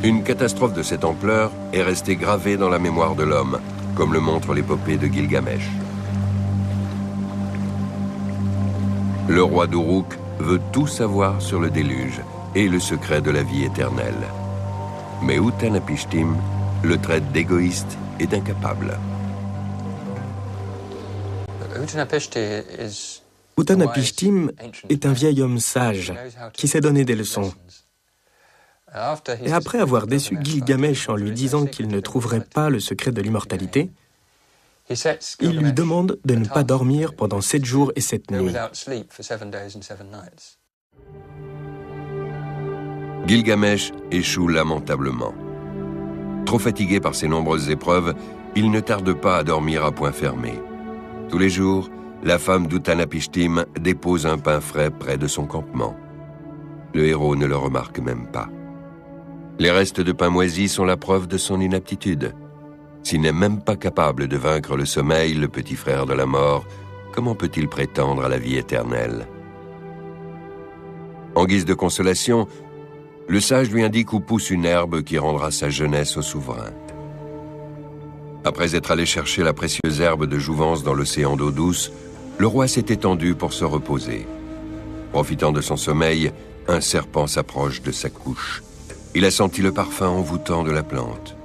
Une catastrophe de cette ampleur est restée gravée dans la mémoire de l'homme, comme le montre l'épopée de Gilgamesh. Le roi d'Uruk veut tout savoir sur le déluge et le secret de la vie éternelle. Mais Utanapishtim le traite d'égoïste et d'incapable. Utanapishtim est un vieil homme sage qui sait donner des leçons. Et après avoir déçu Gilgamesh en lui disant qu'il ne trouverait pas le secret de l'immortalité, il lui demande de ne pas dormir pendant 7 jours et 7 nuits. Gilgamesh échoue lamentablement. Trop fatigué par ses nombreuses épreuves, il ne tarde pas à dormir à point fermé. Tous les jours, la femme d'Utanapishtim dépose un pain frais près de son campement. Le héros ne le remarque même pas. Les restes de pain moisi sont la preuve de son inaptitude. S'il n'est même pas capable de vaincre le sommeil, le petit frère de la mort, comment peut-il prétendre à la vie éternelle? En guise de consolation, le sage lui indique où pousse une herbe qui rendra sa jeunesse au souverain. Après être allé chercher la précieuse herbe de jouvence dans l'océan d'eau douce, le roi s'est étendu pour se reposer. Profitant de son sommeil, un serpent s'approche de sa couche. Il a senti le parfum envoûtant de la plante.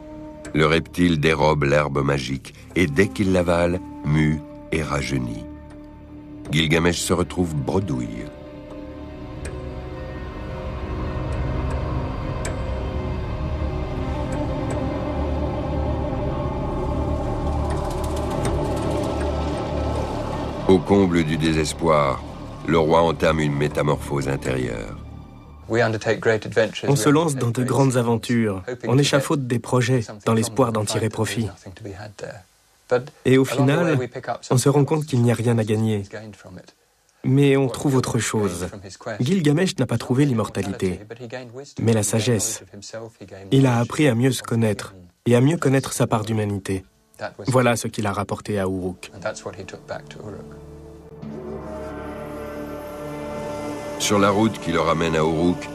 Le reptile dérobe l'herbe magique et dès qu'il l'avale, mue et rajeunit. Gilgamesh se retrouve bredouille. Au comble du désespoir, le roi entame une métamorphose intérieure. On se lance dans de grandes aventures, on échafaude des projets dans l'espoir d'en tirer profit. Et au final, on se rend compte qu'il n'y a rien à gagner. Mais on trouve autre chose. Gilgamesh n'a pas trouvé l'immortalité, mais la sagesse. Il a appris à mieux se connaître et à mieux connaître sa part d'humanité. Voilà ce qu'il a rapporté à Uruk. Sur la route qui le ramène à Uruk,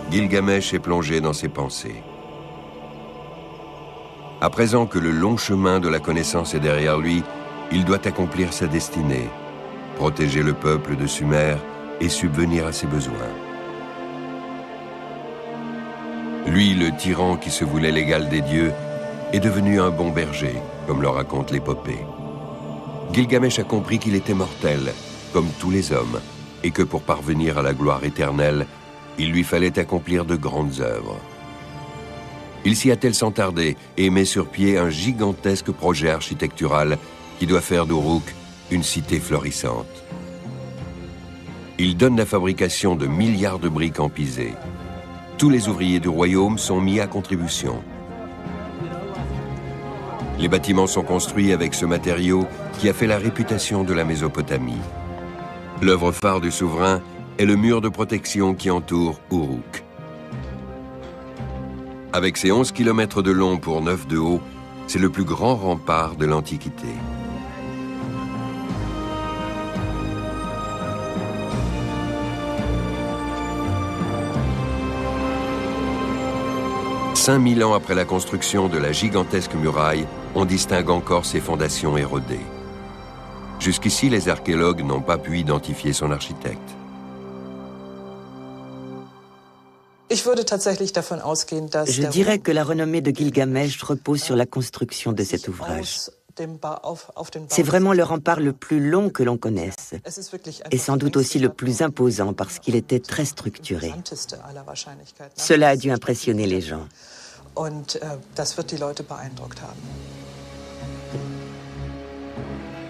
Gilgamesh est plongé dans ses pensées. À présent que le long chemin de la connaissance est derrière lui, il doit accomplir sa destinée, protéger le peuple de Sumer et subvenir à ses besoins. Lui, le tyran qui se voulait l'égal des dieux, est devenu un bon berger, comme le raconte l'épopée. Gilgamesh a compris qu'il était mortel, comme tous les hommes, et que pour parvenir à la gloire éternelle, il lui fallait accomplir de grandes œuvres. Il s'y attelle sans tarder et met sur pied un gigantesque projet architectural qui doit faire d'Uruk une cité florissante. Il donne la fabrication de milliards de briques en pisé. Tous les ouvriers du royaume sont mis à contribution. Les bâtiments sont construits avec ce matériau qui a fait la réputation de la Mésopotamie. L'œuvre phare du souverain est le mur de protection qui entoure Uruk. Avec ses 11 km de long pour 9 de haut, c'est le plus grand rempart de l'Antiquité. « 5000 ans après la construction de la gigantesque muraille, on distingue encore ses fondations érodées. Jusqu'ici, les archéologues n'ont pas pu identifier son architecte. Je dirais que la renommée de Gilgamesh repose sur la construction de cet ouvrage. C'est vraiment le rempart le plus long que l'on connaisse, et sans doute aussi le plus imposant parce qu'il était très structuré. Cela a dû impressionner les gens.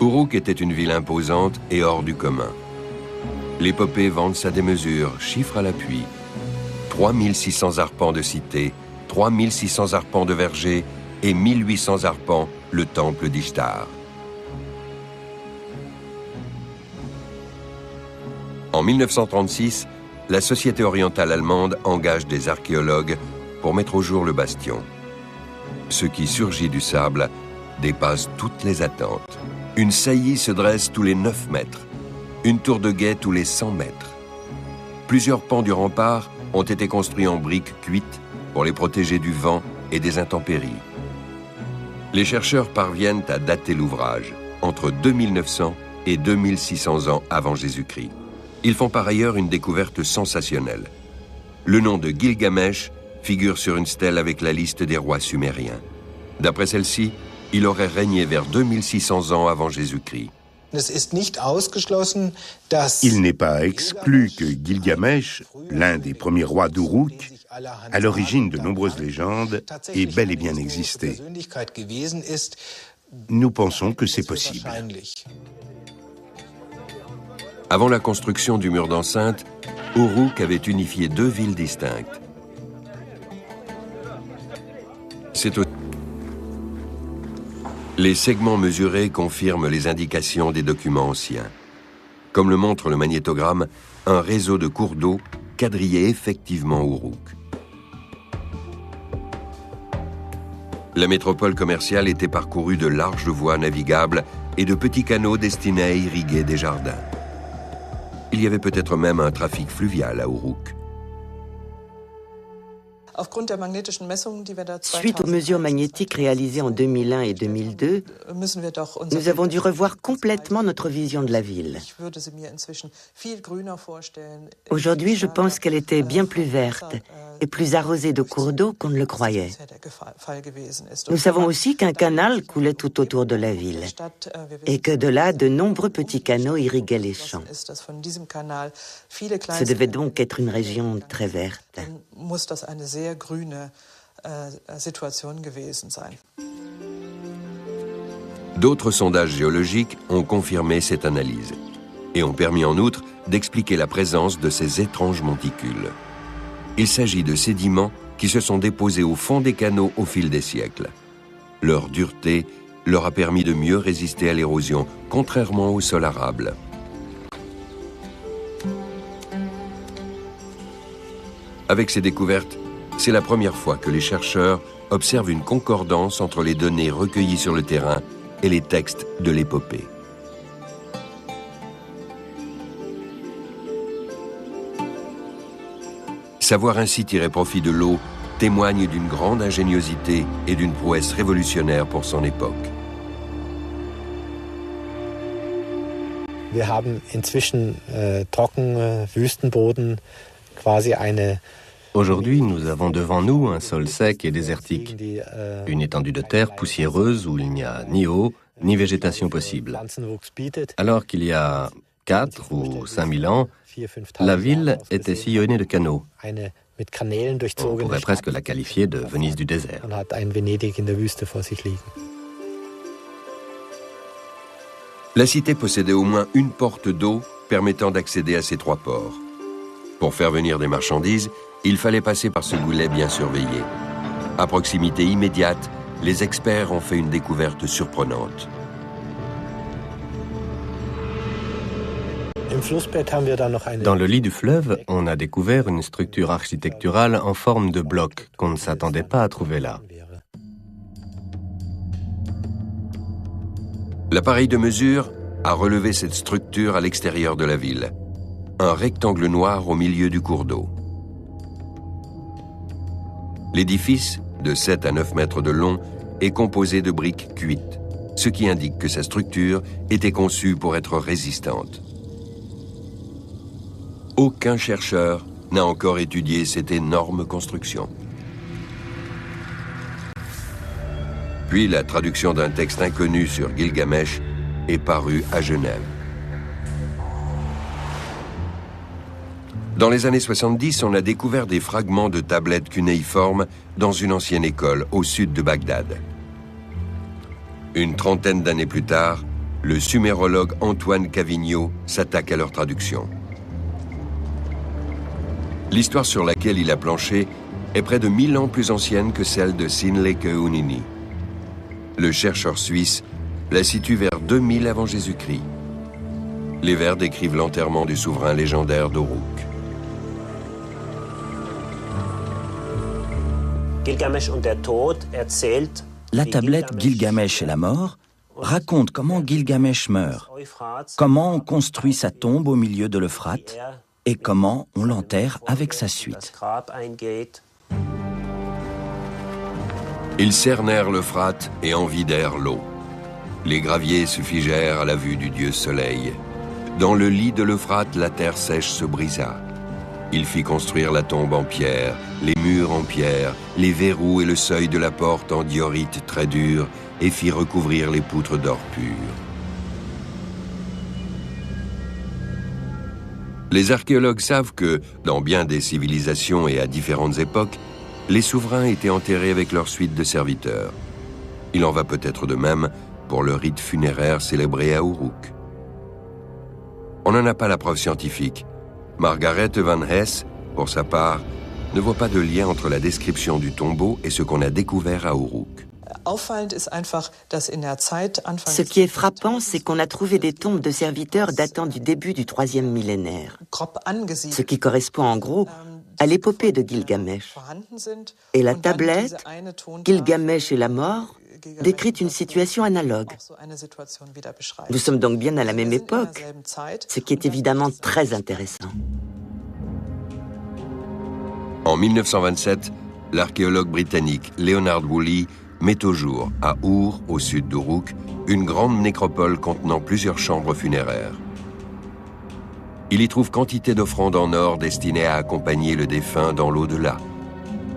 Uruk était une ville imposante et hors du commun. L'épopée vante sa démesure, chiffre à l'appui. 3600 arpents de cité, 3600 arpents de verger et 1800 arpents le temple d'Ishtar. En 1936, la Société orientale allemande engage des archéologues pour mettre au jour le bastion. Ce qui surgit du sable dépasse toutes les attentes. Une saillie se dresse tous les 9 mètres, une tour de guet tous les 100 mètres. Plusieurs pans du rempart ont été construits en briques cuites pour les protéger du vent et des intempéries. Les chercheurs parviennent à dater l'ouvrage entre 2900 et 2600 ans avant Jésus-Christ. Ils font par ailleurs une découverte sensationnelle. Le nom de Gilgamesh figure sur une stèle avec la liste des rois sumériens. D'après celle-ci, il aurait régné vers 2600 ans avant Jésus-Christ. Il n'est pas exclu que Gilgamesh, l'un des premiers rois d'Uruk, à l'origine de nombreuses légendes, ait bel et bien existé. Nous pensons que c'est possible. Avant la construction du mur d'enceinte, Uruk avait unifié 2 villes distinctes. Les segments mesurés confirment les indications des documents anciens. Comme le montre le magnétogramme, un réseau de cours d'eau quadrillait effectivement Uruk. La métropole commerciale était parcourue de larges voies navigables et de petits canaux destinés à irriguer des jardins. Il y avait peut-être même un trafic fluvial à Uruk. Suite aux mesures magnétiques réalisées en 2001 et 2002, nous avons dû revoir complètement notre vision de la ville. Aujourd'hui, je pense qu'elle était bien plus verte et plus arrosée de cours d'eau qu'on ne le croyait. Nous savons aussi qu'un canal coulait tout autour de la ville et que de là, de nombreux petits canaux irriguaient les champs. Ce devait donc être une région très verte. D'autres sondages géologiques ont confirmé cette analyse et ont permis en outre d'expliquer la présence de ces étranges monticules. Il s'agit de sédiments qui se sont déposés au fond des canaux au fil des siècles. Leur dureté leur a permis de mieux résister à l'érosion, contrairement au sol arable. Avec ces découvertes, c'est la première fois que les chercheurs observent une concordance entre les données recueillies sur le terrain et les textes de l'épopée. Savoir ainsi tirer profit de l'eau témoigne d'une grande ingéniosité et d'une prouesse révolutionnaire pour son époque. Wir haben inzwischen trocken Wüstenboden, quasi eine. Aujourd'hui, nous avons devant nous un sol sec et désertique, une étendue de terre poussiéreuse où il n'y a ni eau, ni végétation possible. Alors qu'il y a 4 ou 5 000 ans, la ville était sillonnée de canaux. On pourrait presque la qualifier de Venise du désert. La cité possédait au moins une porte d'eau permettant d'accéder à ces 3 ports. Pour faire venir des marchandises, il fallait passer par ce goulet bien surveillé. À proximité immédiate, les experts ont fait une découverte surprenante. Dans le lit du fleuve, on a découvert une structure architecturale en forme de bloc qu'on ne s'attendait pas à trouver là. L'appareil de mesure a relevé cette structure à l'extérieur de la ville. Un rectangle noir au milieu du cours d'eau. L'édifice, de 7 à 9 mètres de long, est composé de briques cuites, ce qui indique que sa structure était conçue pour être résistante. Aucun chercheur n'a encore étudié cette énorme construction. Puis la traduction d'un texte inconnu sur Gilgamesh est parue à Genève. Dans les années 70, on a découvert des fragments de tablettes cunéiformes dans une ancienne école au sud de Bagdad. Une trentaine d'années plus tard, le sumérologue Antoine Cavigno s'attaque à leur traduction. L'histoire sur laquelle il a planché est près de 1000 ans plus ancienne que celle de Sinlekeunini. Le chercheur suisse la situe vers 2000 avant Jésus-Christ. Les vers décrivent l'enterrement du souverain légendaire d'Uruk. La tablette Gilgamesh et la mort raconte comment Gilgamesh meurt, comment on construit sa tombe au milieu de l'Euphrate et comment on l'enterre avec sa suite. Ils cernèrent l'Euphrate et en vidèrent l'eau. Les graviers se figèrent à la vue du dieu Soleil. Dans le lit de l'Euphrate, la terre sèche se brisa. Il fit construire la tombe en pierre, les murs en pierre, les verrous et le seuil de la porte en diorite très dur, et fit recouvrir les poutres d'or pur. Les archéologues savent que, dans bien des civilisations et à différentes époques, les souverains étaient enterrés avec leur suite de serviteurs. Il en va peut-être de même pour le rite funéraire célébré à Uruk. On n'en a pas la preuve scientifique. Margaret van Hesse, pour sa part, ne voit pas de lien entre la description du tombeau et ce qu'on a découvert à Uruk. Ce qui est frappant, c'est qu'on a trouvé des tombes de serviteurs datant du début du 3e millénaire, ce qui correspond en gros à l'épopée de Gilgamesh. Et la tablette, Gilgamesh et la mort, décrit une situation analogue. Nous sommes donc bien à la même époque, ce qui est évidemment très intéressant. En 1927, l'archéologue britannique Leonard Woolley met au jour, à Ur, au sud d'Uruk, une grande nécropole contenant plusieurs chambres funéraires. Il y trouve quantité d'offrandes en or destinées à accompagner le défunt dans l'au-delà,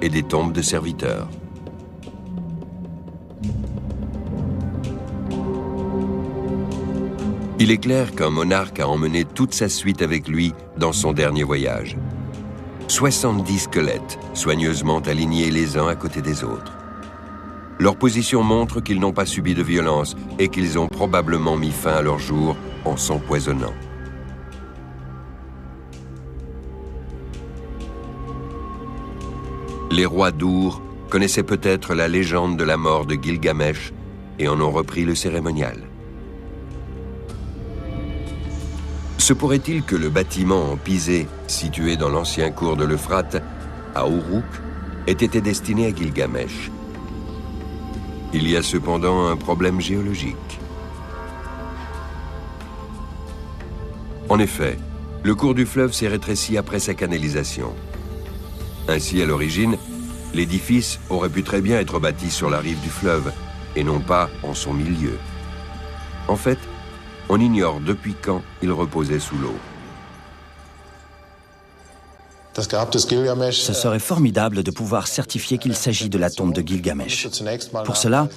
et des tombes de serviteurs. Il est clair qu'un monarque a emmené toute sa suite avec lui dans son dernier voyage. 70 squelettes, soigneusement alignés les uns à côté des autres. Leur position montre qu'ils n'ont pas subi de violence et qu'ils ont probablement mis fin à leur jour en s'empoisonnant. Les rois d'Ur connaissaient peut-être la légende de la mort de Gilgamesh et en ont repris le cérémonial. Se pourrait-il que le bâtiment en pisé, situé dans l'ancien cours de l'Euphrate, à Uruk, ait été destiné à Gilgamesh? Il y a cependant un problème géologique. En effet, le cours du fleuve s'est rétréci après sa canalisation. Ainsi, à l'origine, l'édifice aurait pu très bien être bâti sur la rive du fleuve, et non pas en son milieu. En fait, on ignore depuis quand il reposait sous l'eau. Ce serait formidable de pouvoir certifier qu'il s'agit de la tombe de Gilgamesh. Pour cela,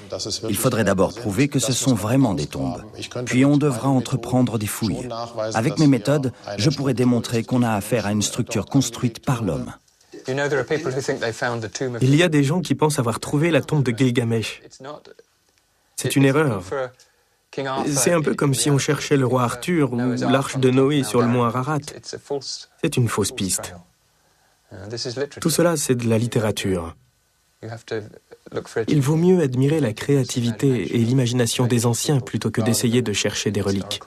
il faudrait d'abord prouver que ce sont vraiment des tombes. Puis on devra entreprendre des fouilles. Avec mes méthodes, je pourrais démontrer qu'on a affaire à une structure construite par l'homme. Il y a des gens qui pensent avoir trouvé la tombe de Gilgamesh. C'est une erreur. C'est un peu comme si on cherchait le roi Arthur ou l'arche de Noé sur le mont Ararat. C'est une fausse piste. Tout cela, c'est de la littérature. Il vaut mieux admirer la créativité et l'imagination des anciens plutôt que d'essayer de chercher des reliques.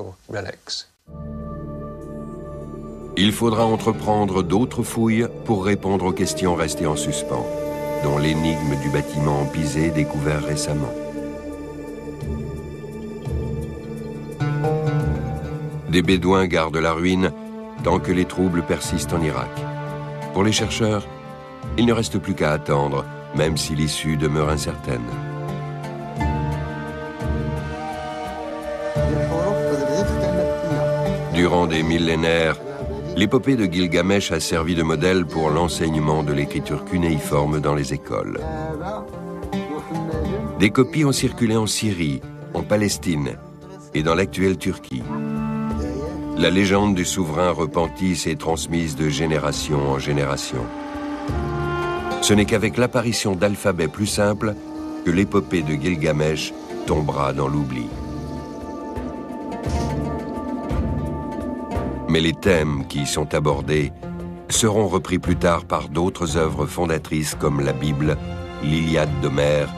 Il faudra entreprendre d'autres fouilles pour répondre aux questions restées en suspens, dont l'énigme du bâtiment en pisé découvert récemment. Des Bédouins gardent la ruine tant que les troubles persistent en Irak. Pour les chercheurs, il ne reste plus qu'à attendre, même si l'issue demeure incertaine. Durant des millénaires, l'épopée de Gilgamesh a servi de modèle pour l'enseignement de l'écriture cunéiforme dans les écoles. Des copies ont circulé en Syrie, en Palestine et dans l'actuelle Turquie. La légende du souverain repenti s'est transmise de génération en génération. Ce n'est qu'avec l'apparition d'alphabets plus simples que l'épopée de Gilgamesh tombera dans l'oubli. Mais les thèmes qui y sont abordés seront repris plus tard par d'autres œuvres fondatrices comme la Bible, l'Iliade d'Homère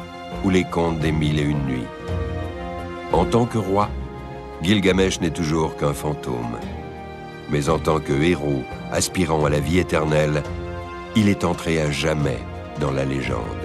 ou les contes des 1001 nuits. En tant que roi, Gilgamesh n'est toujours qu'un fantôme. Mais en tant que héros aspirant à la vie éternelle, il est entré à jamais dans la légende.